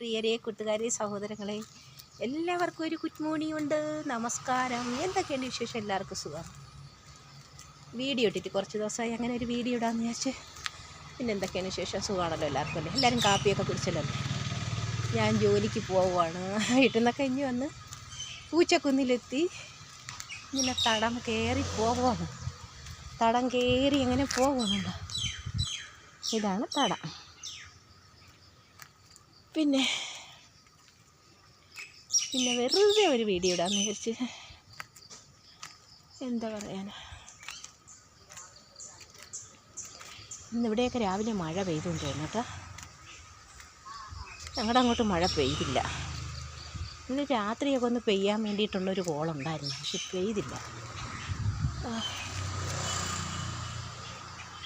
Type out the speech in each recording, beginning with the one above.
പ്രിയരെ, കൂട്ടുകാരെ, സഹോദരങ്ങളെ, എല്ലാവർക്കും ഒരു ഗുഡ് മോർണിംഗ് ഉണ്ട്. നമസ്കാരം. എന്തൊക്കെയാണ് വിശേഷം? എല്ലാവർക്കും സുഖം. വീഡിയോ ഇട്ടിട്ട് കുറച്ച് ദിവസമായി, അങ്ങനെ ഒരു വീഡിയോ ഇടാമെന്ന് വിചാരിച്ച്. പിന്നെ എന്തൊക്കെയാണ് വിശേഷം? സുഖമാണല്ലോ എല്ലാവർക്കും അല്ലേ? എല്ലാവരും കാപ്പിയൊക്കെ കുടിച്ചല്ലോ. ഞാൻ ജോലിക്ക് പോവുകയാണ്. വീട്ടിൽ നിന്നൊക്കെ ഇനി വന്ന് പൂച്ചക്കുന്നിലെത്തി. ഇങ്ങനെ തടം കയറി പോവുകയാണ്. തടം കയറി എങ്ങനെ പോകുന്നുണ്ട്. ഇതാണ് തടം. പിന്നെ വെറുതെ ഒരു വീഡിയോ ഇടാമെന്ന് വിചാരിച്ച്. എന്താ പറയാൻ, ഇന്നിവിടെയൊക്കെ രാവിലെ മഴ പെയ്തെന്ന് തോന്നുന്നു കേട്ടോ. ഞങ്ങളുടെ അങ്ങോട്ട് മഴ പെയ്തില്ല. ഇന്ന് രാത്രിയൊക്കെ ഒന്ന് പെയ്യാൻ വേണ്ടിയിട്ടുള്ളൊരു കോളുണ്ടായിരുന്നു, പക്ഷെ പെയ്തില്ല.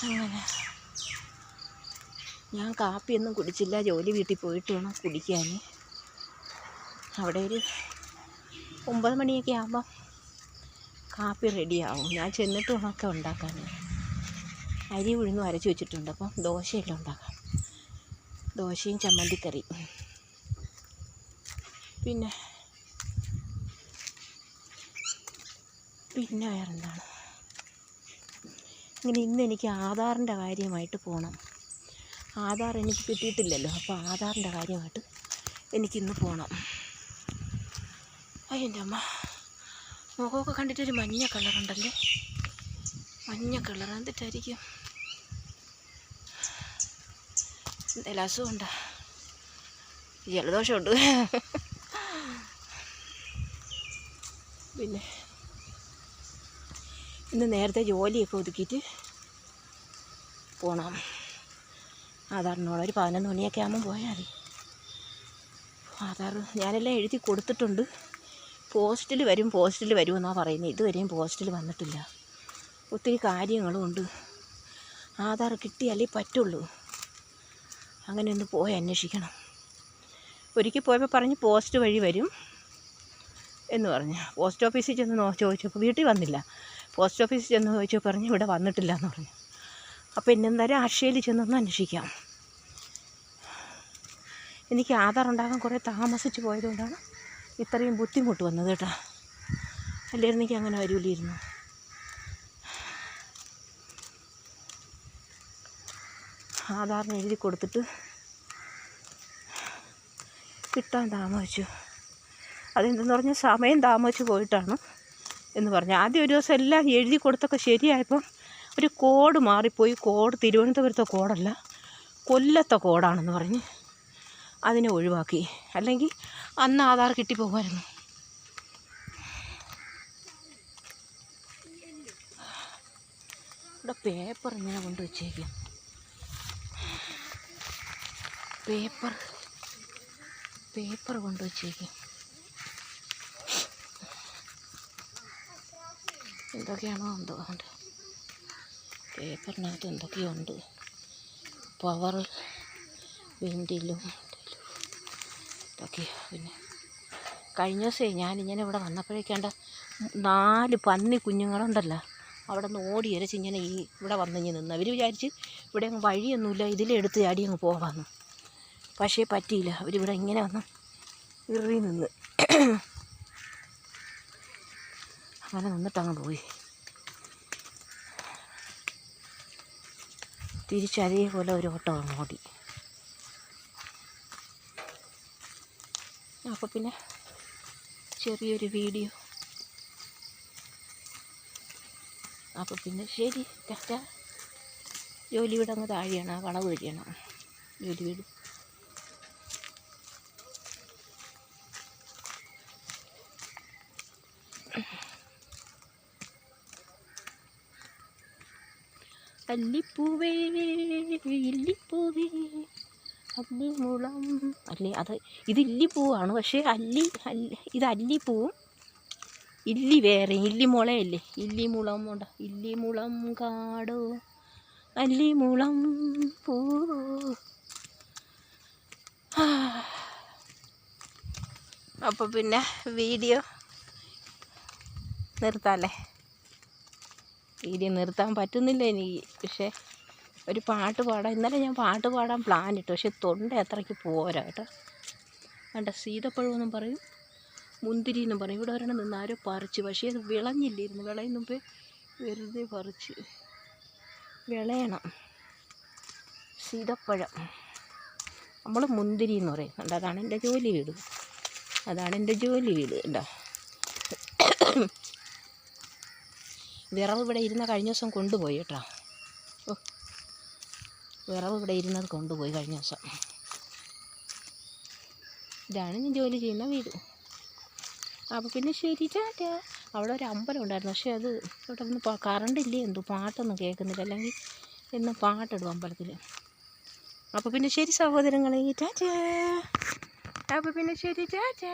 അങ്ങനെ ഞാൻ കാപ്പിയൊന്നും കുടിച്ചില്ല. ജോലി വീട്ടിൽ പോയിട്ട് വേണം കുടിക്കാൻ. അവിടെ ഒരു 9 മണിയൊക്കെ ആകുമ്പോൾ കാപ്പി റെഡിയാവും. ഞാൻ ചെന്നിട്ട് വേണമൊക്കെ ഉണ്ടാക്കാൻ. അരി ഉഴുന്നും അരച്ച് വെച്ചിട്ടുണ്ട്. അപ്പം ദോശയെല്ലാം ഉണ്ടാക്കാം. ദോശയും ചമ്മന്തിക്കറി. പിന്നെ വേറെന്താണ്, ഇന്ന് എനിക്ക് ആധാറിൻ്റെ കാര്യമായിട്ട് പോകണം. ആധാർ എനിക്ക് കിട്ടിയിട്ടില്ലല്ലോ. അപ്പോൾ ആധാറിൻ്റെ കാര്യമായിട്ട് എനിക്കിന്ന് പോകണം. എൻ്റെ അമ്മ, മുഖമൊക്കെ കണ്ടിട്ടൊരു മഞ്ഞ കളറുണ്ടല്ലേ. മഞ്ഞ കളർ എന്തിട്ടായിരിക്കും? എന്തെങ്കിലും അസുഖമുണ്ടോ? ജലദോഷമുണ്ട്. പിന്നെ ഇന്ന് നേരത്തെ ജോലിയൊക്കെ ഒതുക്കിയിട്ട് പോകണം. ആധാറിനോട് ഒരു 11 മണിയൊക്കെ ആകുമ്പം പോയാൽ മതി. ആധാർ ഞാനെല്ലാം എഴുതി കൊടുത്തിട്ടുണ്ട്. പോസ്റ്റിൽ വരുമെന്നാണ് പറയുന്നത്. ഇതുവരെയും പോസ്റ്റിൽ വന്നിട്ടില്ല. ഒത്തിരി കാര്യങ്ങളും ഉണ്ട്. ആധാർ കിട്ടിയാലേ പറ്റുള്ളൂ. അങ്ങനെ ഒന്ന് പോയി അന്വേഷിക്കണം. ഒരിക്കൽ പോയപ്പോൾ പറഞ്ഞ് പോസ്റ്റ് വഴി വരും എന്ന് പറഞ്ഞു. പോസ്റ്റ് ഓഫീസിൽ ചെന്ന് ചോദിച്ചപ്പോൾ വീട്ടിൽ വന്നില്ല. പോസ്റ്റ് ഓഫീസിൽ ചെന്ന് ചോദിച്ചപ്പോൾ പറഞ്ഞ് ഇവിടെ വന്നിട്ടില്ല എന്ന് പറഞ്ഞു. അപ്പോൾ എന്നെന്തായാലും അക്ഷയയിൽ ചെന്നൊന്ന് അന്വേഷിക്കാം. എനിക്ക് ആധാർ ഉണ്ടാകാൻ കുറേ താമസിച്ച് പോയതുകൊണ്ടാണ് ഇത്രയും ബുദ്ധിമുട്ട് വന്നത് കേട്ടോ. അല്ലായിരുന്നു എനിക്ക് അങ്ങനെ വരില്ലായിരുന്നു. ആധാറിന് എഴുതി കൊടുത്തിട്ട് കിട്ടാൻ താമസിച്ചു. അതെന്തെന്ന് പറഞ്ഞാൽ സമയം താമസിച്ച് പോയിട്ടാണ് എന്ന് പറഞ്ഞു. ആദ്യം ഒരു ദിവസം എല്ലാം എഴുതി കൊടുത്തൊക്കെ ശരിയായപ്പം ഒരു കോഡ് മാറിപ്പോയി. കോഡ് തിരുവനന്തപുരത്തെ കോഡല്ല, കൊല്ലത്തെ കോഡാണെന്ന് പറഞ്ഞ് അതിനെ ഒഴിവാക്കി. അല്ലെങ്കിൽ അന്ന് ആധാർ കിട്ടിപ്പോകുമായിരുന്നു. ഇവിടെ പേപ്പർ ഇങ്ങനെ കൊണ്ടുവച്ചേക്കും. പേപ്പർ കൊണ്ടുവച്ചേക്കും. എന്തൊക്കെയാണോ എന്തോ ഉണ്ട് പേപ്പറിനകത്ത്, എന്തൊക്കെയുണ്ട്. പവർ വിൻഡിലും ഇതൊക്കെ. പിന്നെ കഴിഞ്ഞ ദിവസമേ ഞാനിങ്ങനെ ഇവിടെ വന്നപ്പോഴേക്കേണ്ട 4 പന്നി കുഞ്ഞുങ്ങളുണ്ടല്ലോ, അവിടെ നിന്ന് ഓടി അരച്ച് ഇങ്ങനെ ഇവിടെ വന്നിങ്ങനെ നിന്ന്. അവർ വിചാരിച്ച് ഇവിടെ അങ്ങ് വഴിയൊന്നുമില്ല, ഇതിലെടുത്ത് ചാടി അങ്ങ് പോകാമെന്ന്. പക്ഷേ പറ്റിയില്ല. അവരിവിടെ ഇങ്ങനെ വന്ന് ഇറി നിന്ന് അങ്ങനെ നിന്നിട്ടങ്ങ് പോയി. തിരിച്ചതേപോലെ ഒരു ഓട്ടം അങ്ങ് ഓടി. അപ്പോൾ പിന്നെ ചെറിയൊരു വീഡിയോ. അപ്പോൾ പിന്നെ ശരി, ടാറ്റ. ജോലി വീട് അങ്ങ് താഴെയാണ്, ആ വളവ് കഴിയണം ജോലി വീട്. അല്ലിപ്പൂവേ ഇല്ലിപ്പൂവേ അല്ലിമുളം അല്ലി, ഇത് ഇല്ലിപ്പൂവാണ്. പക്ഷേ ഇത് അല്ലിപ്പൂവും ഇല്ലി വേറെ, ഇല്ലിമുളയല്ലേ. ഇല്ലിമുളം ഉണ്ട്. ഇല്ലിമുളം കാടോ അല്ലിമുളം പൂ. അപ്പോൾ പിന്നെ വീഡിയോ നിർത്താമല്ലേ? വീഡിയോ നിർത്താൻ പറ്റുന്നില്ല എനിക്ക്. പക്ഷേ ഒരു പാട്ട് പാടാം. ഇന്നലെ ഞാൻ പാട്ട് പാടാൻ പ്ലാൻ ഇട്ടു, പക്ഷെ തൊണ്ട അത്രയ്ക്ക് പോരാ കേട്ടോ. വേണ്ട സീതപ്പഴമെന്നും പറയും, മുന്തിരി എന്നും പറയും. ഇവിടെ ഒരെണ്ണം നിന്ന് ആരോ പറിച്ച്, പക്ഷേ അത് വിളഞ്ഞില്ലായിരുന്നു. വിളയും മുമ്പേ വെറുതെ പറിച്ച്. വിളയണം സീതപ്പഴം. നമ്മൾ മുന്തിരി എന്ന് പറയും. കണ്ട, അതാണ് എൻ്റെ ജോലി വീട്. അതാണ് എൻ്റെ ജോലി വീട്. കണ്ടോ, വിറവ് ഇവിടെ ഇരുന്ന കഴിഞ്ഞ ദിവസം കൊണ്ടുപോയി കേട്ടോ. ഓ, വിറവ് ഇവിടെ ഇരുന്നത് കൊണ്ടുപോയി കഴിഞ്ഞ ദിവസം. ഇതാണ് ഞാൻ ജോലി ചെയ്യുന്ന വീട്. അപ്പോൾ പിന്നെ ശരി, ടാറ്റാ. അവിടെ ഒരു അമ്പലം ഉണ്ടായിരുന്നു, പക്ഷേ അത് ഇവിടെ ഒന്ന് കറണ്ട് ഇല്ലേ എന്തോ, പാട്ടൊന്നും കേൾക്കുന്നില്ല. അല്ലെങ്കിൽ എന്നും പാട്ടിടും അമ്പലത്തിൽ. അപ്പോൾ പിന്നെ ശരി സഹോദരങ്ങളെ, ടാറ്റാ. അപ്പോൾ പിന്നെ ശരി, ടാറ്റാ.